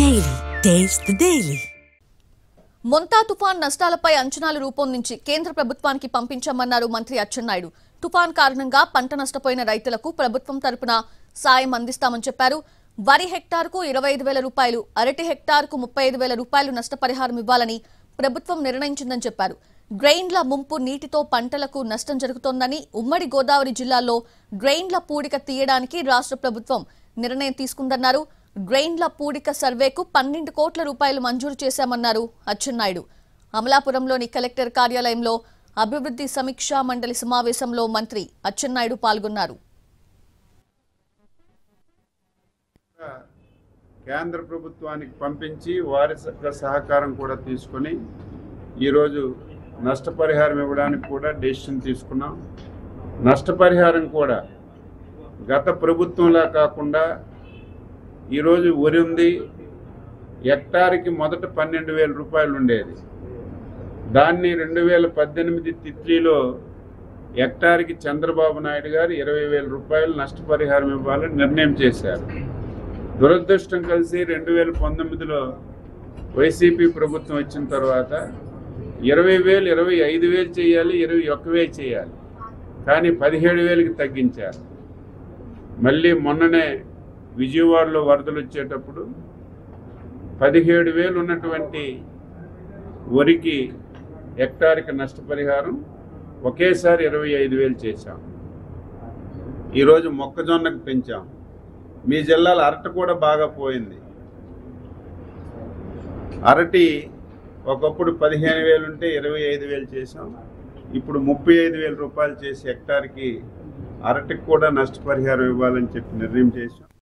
Daily. Taste the Daily. Montha తుఫాన్ నష్టాలపై అంచనాలు రూపొందించి కేంద్ర ప్రభుత్వానికి పంపించామన్నారు మంత్రి అచ్చెన్నాయుడు. తుఫాన్ కారణంగా పంట నష్టపోయిన రైతులకు ప్రభుత్వం తరపున సాయం అందిస్తామని చెప్పారు. వరి హెక్టార్కు 25,000 రూపాయలు, అరటి హెక్టార్కు 35,000 రూపాయలు నష్టపరిహారం ఇవ్వాలని ప్రభుత్వం నిర్ణయించిందని చెప్పారు. గ్రెయిన్ల ముంపు నీటితో పంటలకు నష్టం జరుగుతోందని, ఉమ్మడి గోదావరి జిల్లాలో గ్రెయిన్ల పూడిక తీయడానికి రాష్ట్ర ప్రభుత్వం నిర్ణయం తీసుకుందన్నారు. గ్రెయిన్ల పూడిక సర్వేకు 12 కోట్ల రూపాయలు మంజూరు చేశామన్నారు అచ్చెన్నాయుడు. అమలాపురంలోని కలెక్టర్ కార్యాలయంలో అభివృద్ధి సమీక్షా మండలి సమావేశంలో మంత్రి అచ్చెన్నాయుడు పాల్గొన్నారు. కేంద్ర ప్రభుత్వానికి పంపించి వారి సహకారం కూడా తీసుకొని ఈరోజు నష్టపరిహారం ఇవ్వడానికి కూడా డెసిషన్ తీసుకున్నాం. నష్టపరిహారం కూడా గత ప్రభుత్వంలా కాకుండా ఈరోజు వరి ఉంది, హెక్టార్కి మొదట 12,000 రూపాయలు ఉండేది. దాన్ని 2018 తిత్లీలో హెక్టార్కి చంద్రబాబు నాయుడు గారు 20,000 రూపాయలు నష్టపరిహారం ఇవ్వాలని నిర్ణయం చేశారు. దురదృష్టం కలిసి 2019లో వైసీపీ ప్రభుత్వం వచ్చిన తర్వాత 20,000, 25,000 చేయాలి, 21,000 చేయాలి, కానీ 17,000కి తగ్గించారు. మళ్ళీ మొన్ననే విజయవాడలో వరదలు వచ్చేటప్పుడు 17,000 ఉన్నటువంటి వరికి హెక్టార్కి నష్టపరిహారం ఒకేసారి 25,000 చేశాం. ఈరోజు మొక్కజొన్నకు పెంచాం. మీ జిల్లాలో అరటి కూడా బాగా పోయింది. అరటి ఒకప్పుడు 15,000 ఉంటే 25,000 చేసాం. ఇప్పుడు 35,000 రూపాయలు చేసి హెక్టార్కి అరటికి కూడా నష్టపరిహారం ఇవ్వాలని చెప్పి నిర్ణయం చేశాం.